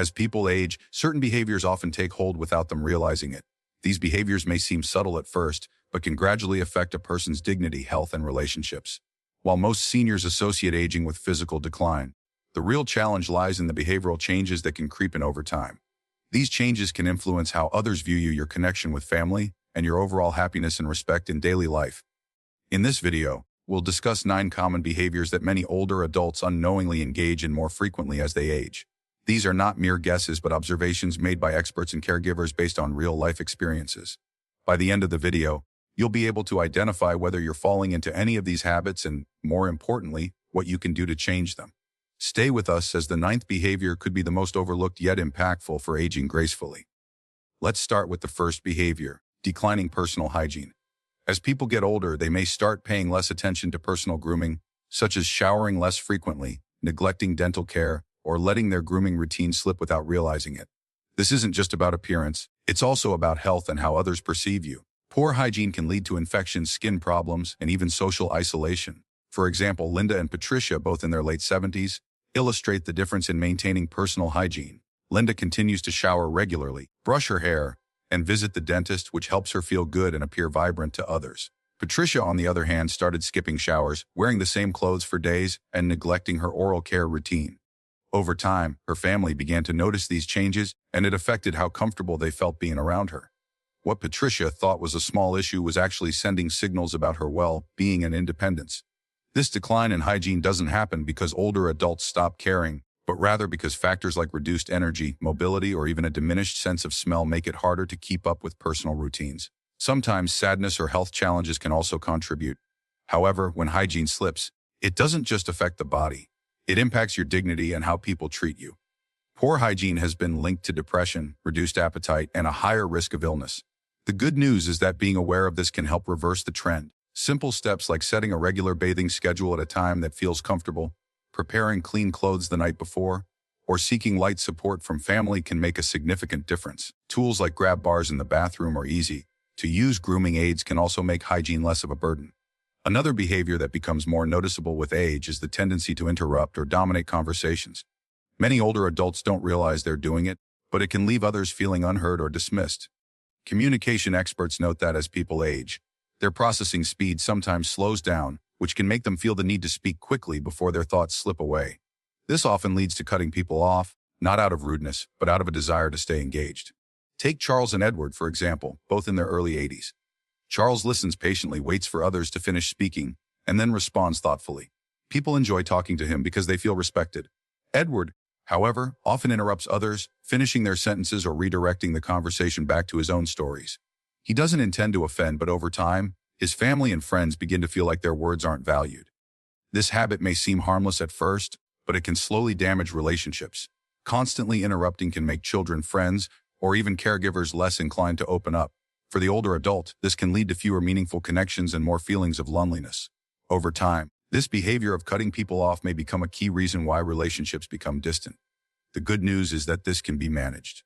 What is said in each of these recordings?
As people age, certain behaviors often take hold without them realizing it. These behaviors may seem subtle at first, but can gradually affect a person's dignity, health, and relationships. While most seniors associate aging with physical decline, the real challenge lies in the behavioral changes that can creep in over time. These changes can influence how others view you, your connection with family, and your overall happiness and respect in daily life. In this video, we'll discuss 9 common behaviors that many older adults unknowingly engage in more frequently as they age. These are not mere guesses but observations made by experts and caregivers based on real-life experiences. By the end of the video, you'll be able to identify whether you're falling into any of these habits and, more importantly, what you can do to change them. Stay with us as the 9th behavior could be the most overlooked yet impactful for aging gracefully. Let's start with the first behavior, declining personal hygiene. As people get older, they may start paying less attention to personal grooming, such as showering less frequently, neglecting dental care, or letting their grooming routine slip without realizing it. This isn't just about appearance, it's also about health and how others perceive you. Poor hygiene can lead to infections, skin problems, and even social isolation. For example, Linda and Patricia, both in their late 70s, illustrate the difference in maintaining personal hygiene. Linda continues to shower regularly, brush her hair, and visit the dentist, which helps her feel good and appear vibrant to others. Patricia, on the other hand, started skipping showers, wearing the same clothes for days, and neglecting her oral care routine. Over time, her family began to notice these changes, and it affected how comfortable they felt being around her. What Patricia thought was a small issue was actually sending signals about her well-being and independence. This decline in hygiene doesn't happen because older adults stop caring, but rather because factors like reduced energy, mobility, or even a diminished sense of smell make it harder to keep up with personal routines. Sometimes sadness or health challenges can also contribute. However, when hygiene slips, it doesn't just affect the body. It impacts your dignity and how people treat you. Poor hygiene has been linked to depression, reduced appetite, and a higher risk of illness. The good news is that being aware of this can help reverse the trend. Simple steps like setting a regular bathing schedule at a time that feels comfortable, preparing clean clothes the night before, or seeking light support from family can make a significant difference. Tools like grab bars in the bathroom or easy-to-use grooming aids can also make hygiene less of a burden. Another behavior that becomes more noticeable with age is the tendency to interrupt or dominate conversations. Many older adults don't realize they're doing it, but it can leave others feeling unheard or dismissed. Communication experts note that as people age, their processing speed sometimes slows down, which can make them feel the need to speak quickly before their thoughts slip away. This often leads to cutting people off, not out of rudeness, but out of a desire to stay engaged. Take Charles and Edward, for example, both in their early 80s. Charles listens patiently, waits for others to finish speaking, and then responds thoughtfully. People enjoy talking to him because they feel respected. Edward, however, often interrupts others, finishing their sentences or redirecting the conversation back to his own stories. He doesn't intend to offend, but over time, his family and friends begin to feel like their words aren't valued. This habit may seem harmless at first, but it can slowly damage relationships. Constantly interrupting can make children, friends, or even caregivers less inclined to open up. For the older adult, this can lead to fewer meaningful connections and more feelings of loneliness. Over time, this behavior of cutting people off may become a key reason why relationships become distant. The good news is that this can be managed.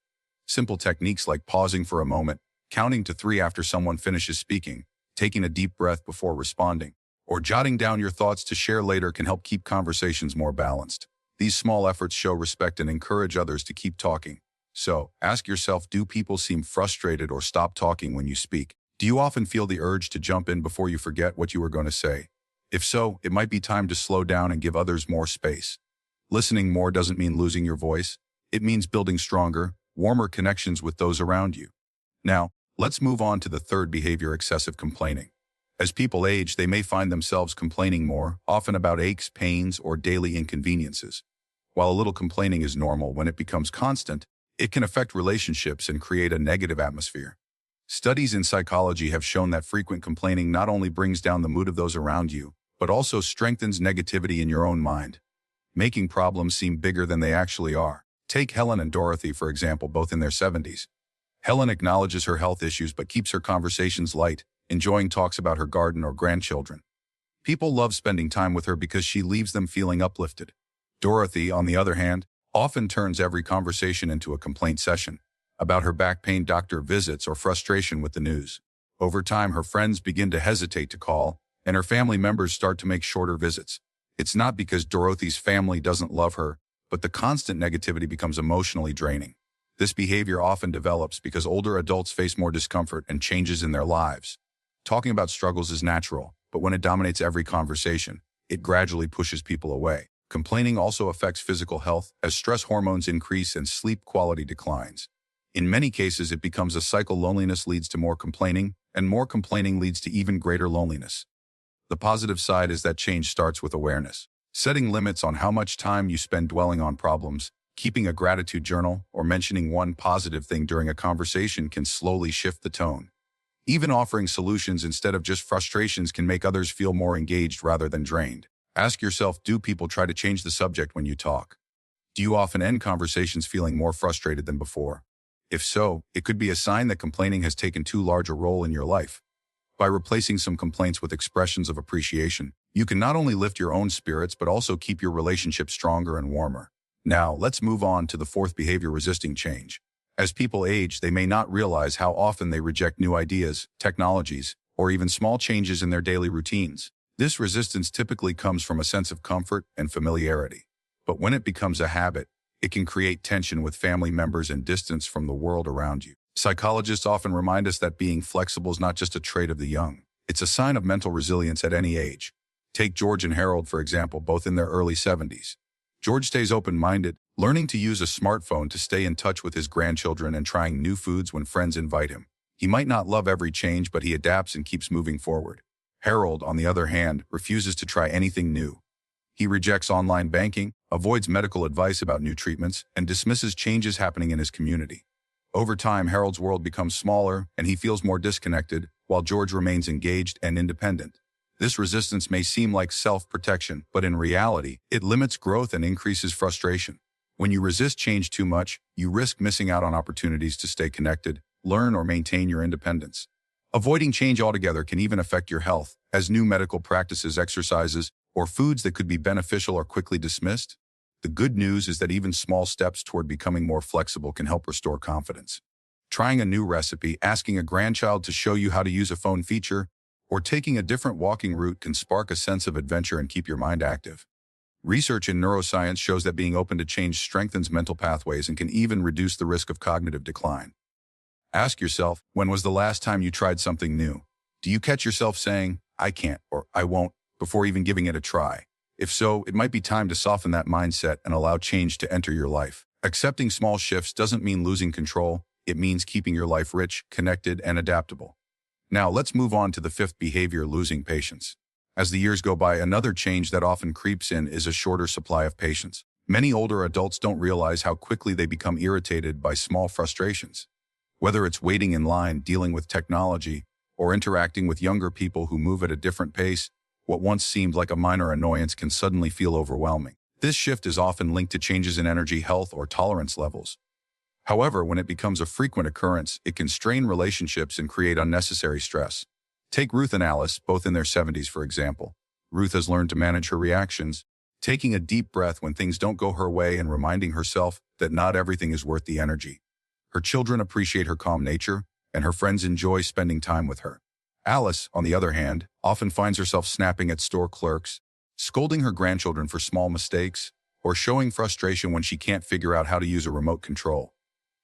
Simple techniques like pausing for a moment, counting to 3 after someone finishes speaking, taking a deep breath before responding, or jotting down your thoughts to share later can help keep conversations more balanced. These small efforts show respect and encourage others to keep talking. So, ask yourself, do people seem frustrated or stop talking when you speak? Do you often feel the urge to jump in before you forget what you were going to say? If so, it might be time to slow down and give others more space. Listening more doesn't mean losing your voice. It means building stronger, warmer connections with those around you. Now, let's move on to the third behavior, excessive complaining. As people age, they may find themselves complaining more, often about aches, pains, or daily inconveniences. While a little complaining is normal, when it becomes constant, it can affect relationships and create a negative atmosphere. Studies in psychology have shown that frequent complaining not only brings down the mood of those around you, but also strengthens negativity in your own mind, making problems seem bigger than they actually are. Take Helen and Dorothy, for example, both in their 70s. Helen acknowledges her health issues but keeps her conversations light, enjoying talks about her garden or grandchildren. People love spending time with her because she leaves them feeling uplifted. Dorothy, on the other hand, often turns every conversation into a complaint session about her back pain, doctor visits, or frustration with the news. Over time, her friends begin to hesitate to call, and her family members start to make shorter visits. It's not because Dorothy's family doesn't love her, but the constant negativity becomes emotionally draining. This behavior often develops because older adults face more discomfort and changes in their lives. Talking about struggles is natural, but when it dominates every conversation, it gradually pushes people away. Complaining also affects physical health as stress hormones increase and sleep quality declines. In many cases, it becomes a cycle. Loneliness leads to more complaining, and more complaining leads to even greater loneliness. The positive side is that change starts with awareness. Setting limits on how much time you spend dwelling on problems, keeping a gratitude journal, or mentioning one positive thing during a conversation can slowly shift the tone. Even offering solutions instead of just frustrations can make others feel more engaged rather than drained. Ask yourself, do people try to change the subject when you talk? Do you often end conversations feeling more frustrated than before? If so, it could be a sign that complaining has taken too large a role in your life. By replacing some complaints with expressions of appreciation, you can not only lift your own spirits but also keep your relationship stronger and warmer. Now, let's move on to the fourth behavior: resisting change. As people age, they may not realize how often they reject new ideas, technologies, or even small changes in their daily routines. This resistance typically comes from a sense of comfort and familiarity. But when it becomes a habit, it can create tension with family members and distance from the world around you. Psychologists often remind us that being flexible is not just a trait of the young. It's a sign of mental resilience at any age. Take George and Harold, for example, both in their early 70s. George stays open-minded, learning to use a smartphone to stay in touch with his grandchildren and trying new foods when friends invite him. He might not love every change, but he adapts and keeps moving forward. Harold, on the other hand, refuses to try anything new. He rejects online banking, avoids medical advice about new treatments, and dismisses changes happening in his community. Over time, Harold's world becomes smaller and he feels more disconnected, while George remains engaged and independent. This resistance may seem like self-protection, but in reality, it limits growth and increases frustration. When you resist change too much, you risk missing out on opportunities to stay connected, learn, or maintain your independence. Avoiding change altogether can even affect your health, as new medical practices, exercises, or foods that could be beneficial are quickly dismissed. The good news is that even small steps toward becoming more flexible can help restore confidence. Trying a new recipe, asking a grandchild to show you how to use a phone feature, or taking a different walking route can spark a sense of adventure and keep your mind active. Research in neuroscience shows that being open to change strengthens mental pathways and can even reduce the risk of cognitive decline. Ask yourself, when was the last time you tried something new? Do you catch yourself saying, "I can't" or "I won't," before even giving it a try? If so, it might be time to soften that mindset and allow change to enter your life. Accepting small shifts doesn't mean losing control. It means keeping your life rich, connected, and adaptable. Now, let's move on to the fifth behavior: losing patience. As the years go by, another change that often creeps in is a shorter supply of patience. Many older adults don't realize how quickly they become irritated by small frustrations. Whether it's waiting in line, dealing with technology, or interacting with younger people who move at a different pace, what once seemed like a minor annoyance can suddenly feel overwhelming. This shift is often linked to changes in energy, health, or tolerance levels. However, when it becomes a frequent occurrence, it can strain relationships and create unnecessary stress. Take Ruth and Alice, both in their 70s, for example. Ruth has learned to manage her reactions, taking a deep breath when things don't go her way and reminding herself that not everything is worth the energy. Her children appreciate her calm nature, and her friends enjoy spending time with her. Alice, on the other hand, often finds herself snapping at store clerks, scolding her grandchildren for small mistakes, or showing frustration when she can't figure out how to use a remote control.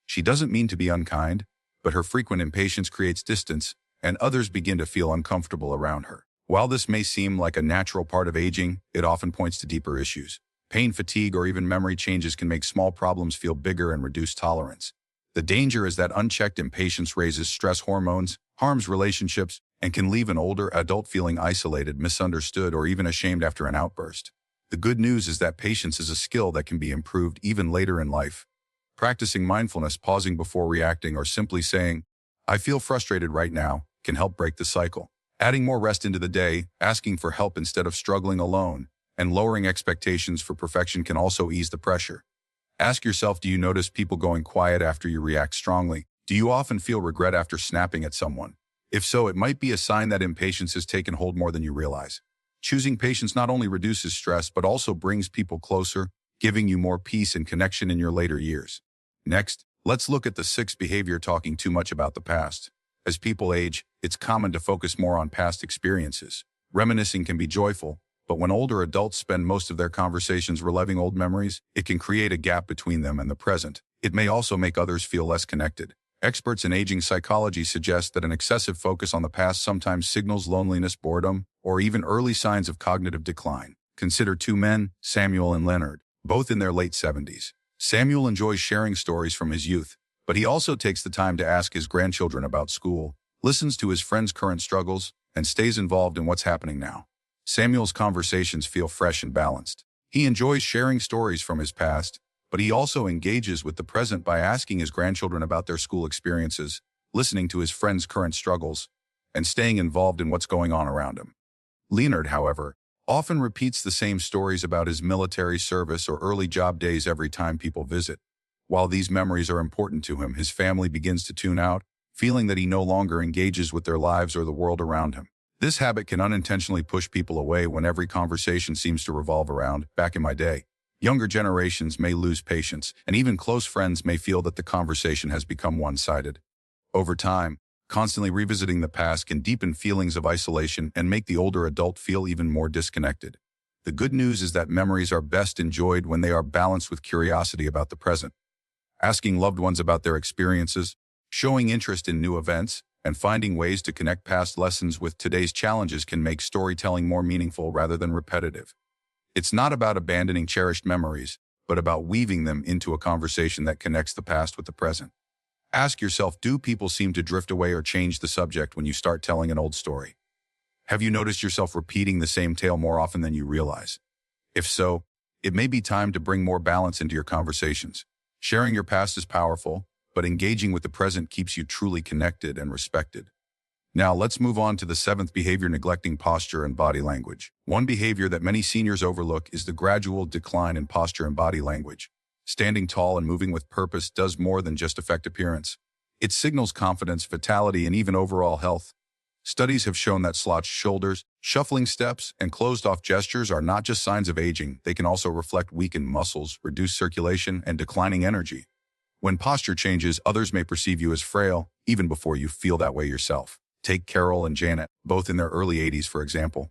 She doesn't mean to be unkind, but her frequent impatience creates distance, and others begin to feel uncomfortable around her. While this may seem like a natural part of aging, it often points to deeper issues. Pain, fatigue, or even memory changes can make small problems feel bigger and reduce tolerance. The danger is that unchecked impatience raises stress hormones, harms relationships, and can leave an older adult feeling isolated, misunderstood, or even ashamed after an outburst. The good news is that patience is a skill that can be improved even later in life. Practicing mindfulness, pausing before reacting, or simply saying, "I feel frustrated right now," can help break the cycle. Adding more rest into the day, asking for help instead of struggling alone, and lowering expectations for perfection can also ease the pressure. Ask yourself, do you notice people going quiet after you react strongly? Do you often feel regret after snapping at someone? If so, it might be a sign that impatience has taken hold more than you realize. Choosing patience not only reduces stress, but also brings people closer, giving you more peace and connection in your later years. Next, let's look at the sixth behavior: talking too much about the past. As people age, it's common to focus more on past experiences. Reminiscing can be joyful, But when older adults spend most of their conversations reliving old memories, it can create a gap between them and the present. It may also make others feel less connected. Experts in aging psychology suggest that an excessive focus on the past sometimes signals loneliness, boredom, or even early signs of cognitive decline. Consider two men, Samuel and Leonard, both in their late 70s. Samuel enjoys sharing stories from his youth, but he also takes the time to ask his grandchildren about school, listens to his friends' current struggles, and stays involved in what's happening now. Samuel's conversations feel fresh and balanced. He enjoys sharing stories from his past, but he also engages with the present by asking his grandchildren about their school experiences, listening to his friends' current struggles, and staying involved in what's going on around him. Leonard, however, often repeats the same stories about his military service or early job days every time people visit. While these memories are important to him, his family begins to tune out, feeling that he no longer engages with their lives or the world around him. This habit can unintentionally push people away when every conversation seems to revolve around, "Back in my day." Younger generations may lose patience, and even close friends may feel that the conversation has become one-sided. Over time, constantly revisiting the past can deepen feelings of isolation and make the older adult feel even more disconnected. The good news is that memories are best enjoyed when they are balanced with curiosity about the present. Asking loved ones about their experiences, showing interest in new events, and finding ways to connect past lessons with today's challenges can make storytelling more meaningful rather than repetitive. It's not about abandoning cherished memories, but about weaving them into a conversation that connects the past with the present. Ask yourself, do people seem to drift away or change the subject when you start telling an old story? Have you noticed yourself repeating the same tale more often than you realize? If so, it may be time to bring more balance into your conversations. Sharing your past is powerful, but engaging with the present keeps you truly connected and respected. Now let's move on to the seventh behavior: neglecting posture and body language. One behavior that many seniors overlook is the gradual decline in posture and body language. Standing tall and moving with purpose does more than just affect appearance. It signals confidence, vitality, and even overall health. Studies have shown that slouched shoulders, shuffling steps, and closed-off gestures are not just signs of aging, they can also reflect weakened muscles, reduced circulation, and declining energy. When posture changes, others may perceive you as frail, even before you feel that way yourself. Take Carol and Janet, both in their early 80s, for example.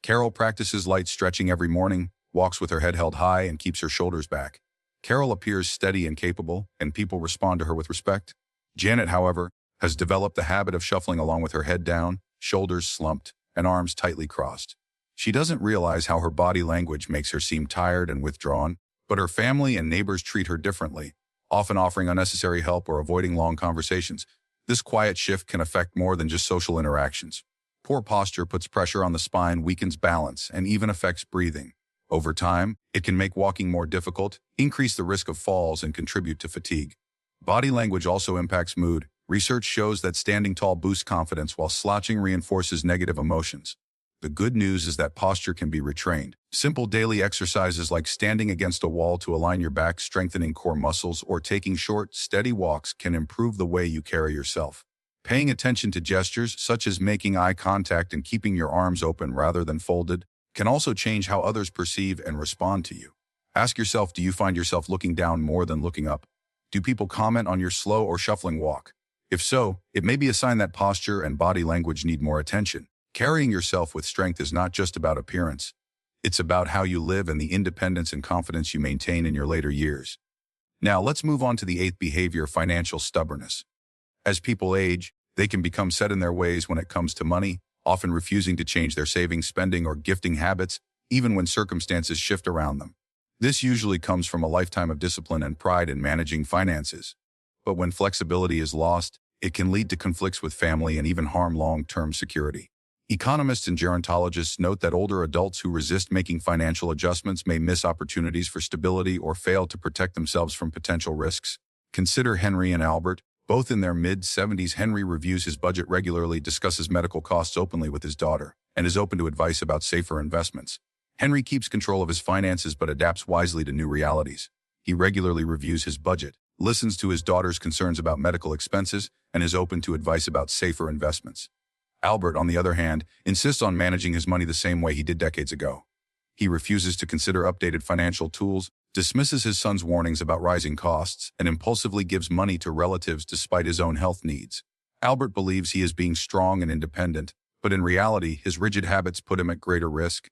Carol practices light stretching every morning, walks with her head held high, and keeps her shoulders back. Carol appears steady and capable, and people respond to her with respect. Janet, however, has developed the habit of shuffling along with her head down, shoulders slumped, and arms tightly crossed. She doesn't realize how her body language makes her seem tired and withdrawn, but her family and neighbors treat her differently, often offering unnecessary help or avoiding long conversations. This quiet shift can affect more than just social interactions. Poor posture puts pressure on the spine, weakens balance, and even affects breathing. Over time, it can make walking more difficult, increase the risk of falls, and contribute to fatigue. Body language also impacts mood. Research shows that standing tall boosts confidence while slouching reinforces negative emotions. The good news is that posture can be retrained. Simple daily exercises like standing against a wall to align your back, strengthening core muscles, or taking short, steady walks can improve the way you carry yourself. Paying attention to gestures, such as making eye contact and keeping your arms open rather than folded, can also change how others perceive and respond to you. Ask yourself, do you find yourself looking down more than looking up? Do people comment on your slow or shuffling walk? If so, it may be a sign that posture and body language need more attention. Carrying yourself with strength is not just about appearance. It's about how you live and the independence and confidence you maintain in your later years. Now, let's move on to the eighth behavior: financial stubbornness. As people age, they can become set in their ways when it comes to money, often refusing to change their saving, spending, or gifting habits, even when circumstances shift around them. This usually comes from a lifetime of discipline and pride in managing finances. But when flexibility is lost, it can lead to conflicts with family and even harm long-term security. Economists and gerontologists note that older adults who resist making financial adjustments may miss opportunities for stability or fail to protect themselves from potential risks. Consider Henry and Albert. Both in their mid-70s, Henry reviews his budget regularly, discusses medical costs openly with his daughter, and is open to advice about safer investments. Henry keeps control of his finances but adapts wisely to new realities. He regularly reviews his budget, listens to his daughter's concerns about medical expenses, and is open to advice about safer investments. Albert, on the other hand, insists on managing his money the same way he did decades ago. He refuses to consider updated financial tools, dismisses his son's warnings about rising costs, and impulsively gives money to relatives despite his own health needs. Albert believes he is being strong and independent, but in reality, his rigid habits put him at greater risk.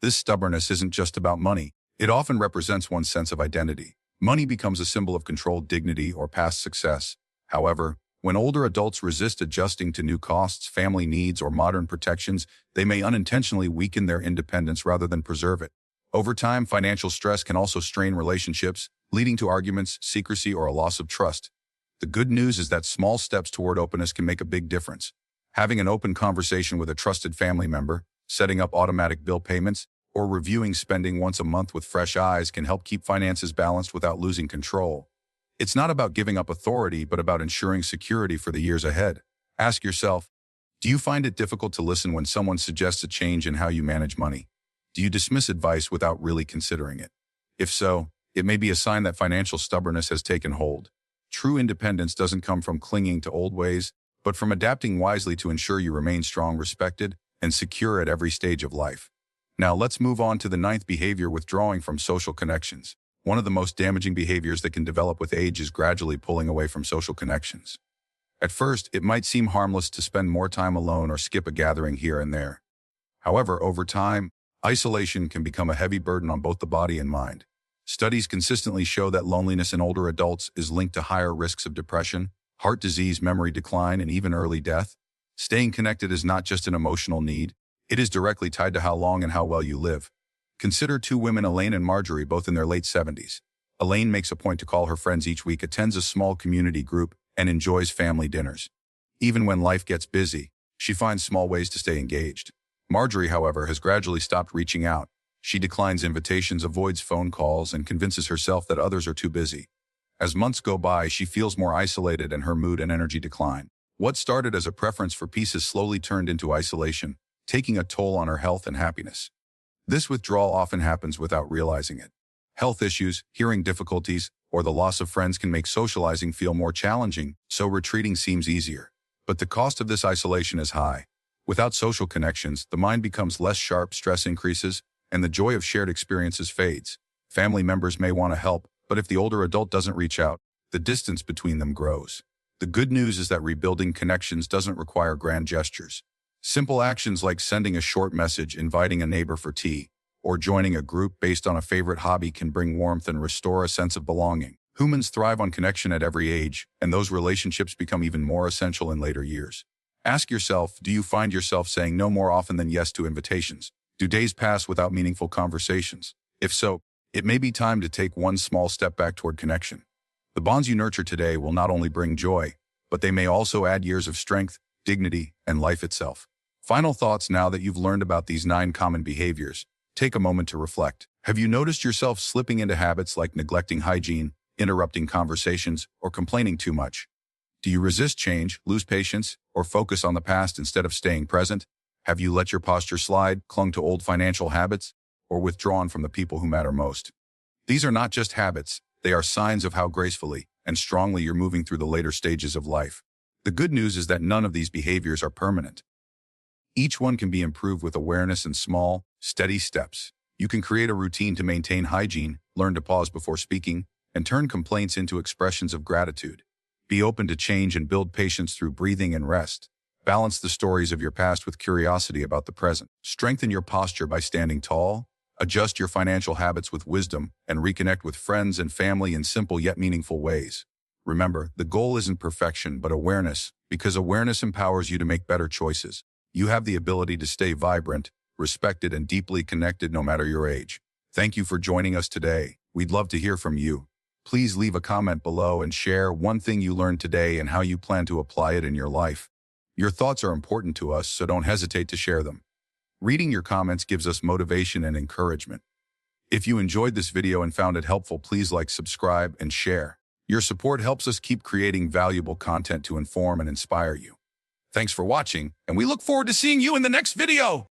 This stubbornness isn't just about money. It often represents one's sense of identity. Money becomes a symbol of control, dignity, or past success. However, when older adults resist adjusting to new costs, family needs, or modern protections, they may unintentionally weaken their independence rather than preserve it. Over time, financial stress can also strain relationships, leading to arguments, secrecy, or a loss of trust. The good news is that small steps toward openness can make a big difference. Having an open conversation with a trusted family member, setting up automatic bill payments, or reviewing spending once a month with fresh eyes can help keep finances balanced without losing control. It's not about giving up authority, but about ensuring security for the years ahead. Ask yourself, do you find it difficult to listen when someone suggests a change in how you manage money? Do you dismiss advice without really considering it? If so, it may be a sign that financial stubbornness has taken hold. True independence doesn't come from clinging to old ways, but from adapting wisely to ensure you remain strong, respected, and secure at every stage of life. Now let's move on to the ninth behavior: withdrawing from social connections. One of the most damaging behaviors that can develop with age is gradually pulling away from social connections. At first, it might seem harmless to spend more time alone or skip a gathering here and there. However, over time, isolation can become a heavy burden on both the body and mind. Studies consistently show that loneliness in older adults is linked to higher risks of depression, heart disease, memory decline, and even early death. Staying connected is not just an emotional need. It is directly tied to how long and how well you live. Consider two women, Elaine and Marjorie, both in their late 70s. Elaine makes a point to call her friends each week, attends a small community group, and enjoys family dinners. Even when life gets busy, she finds small ways to stay engaged. Marjorie, however, has gradually stopped reaching out. She declines invitations, avoids phone calls, and convinces herself that others are too busy. As months go by, she feels more isolated and her mood and energy decline. What started as a preference for peace has slowly turned into isolation, taking a toll on her health and happiness. This withdrawal often happens without realizing it. Health issues, hearing difficulties, or the loss of friends can make socializing feel more challenging, so retreating seems easier. But the cost of this isolation is high. Without social connections, the mind becomes less sharp, stress increases, and the joy of shared experiences fades. Family members may want to help, but if the older adult doesn't reach out, the distance between them grows. The good news is that rebuilding connections doesn't require grand gestures. Simple actions like sending a short message, inviting a neighbor for tea, or joining a group based on a favorite hobby can bring warmth and restore a sense of belonging. Humans thrive on connection at every age, and those relationships become even more essential in later years. Ask yourself, do you find yourself saying no more often than yes to invitations? Do days pass without meaningful conversations? If so, it may be time to take one small step back toward connection. The bonds you nurture today will not only bring joy, but they may also add years of strength, dignity, and life itself. Final thoughts: now that you've learned about these 9 common behaviors, take a moment to reflect. Have you noticed yourself slipping into habits like neglecting hygiene, interrupting conversations, or complaining too much? Do you resist change, lose patience, or focus on the past instead of staying present? Have you let your posture slide, clung to old financial habits, or withdrawn from the people who matter most? These are not just habits, they are signs of how gracefully and strongly you're moving through the later stages of life. The good news is that none of these behaviors are permanent. Each one can be improved with awareness and small, steady steps. You can create a routine to maintain hygiene, learn to pause before speaking, and turn complaints into expressions of gratitude. Be open to change and build patience through breathing and rest. Balance the stories of your past with curiosity about the present. Strengthen your posture by standing tall. Adjust your financial habits with wisdom, and reconnect with friends and family in simple yet meaningful ways. Remember, the goal isn't perfection, but awareness, because awareness empowers you to make better choices. You have the ability to stay vibrant, respected, and deeply connected no matter your age. Thank you for joining us today. We'd love to hear from you. Please leave a comment below and share one thing you learned today and how you plan to apply it in your life. Your thoughts are important to us, so don't hesitate to share them. Reading your comments gives us motivation and encouragement. If you enjoyed this video and found it helpful, please like, subscribe, and share. Your support helps us keep creating valuable content to inform and inspire you. Thanks for watching, and we look forward to seeing you in the next video.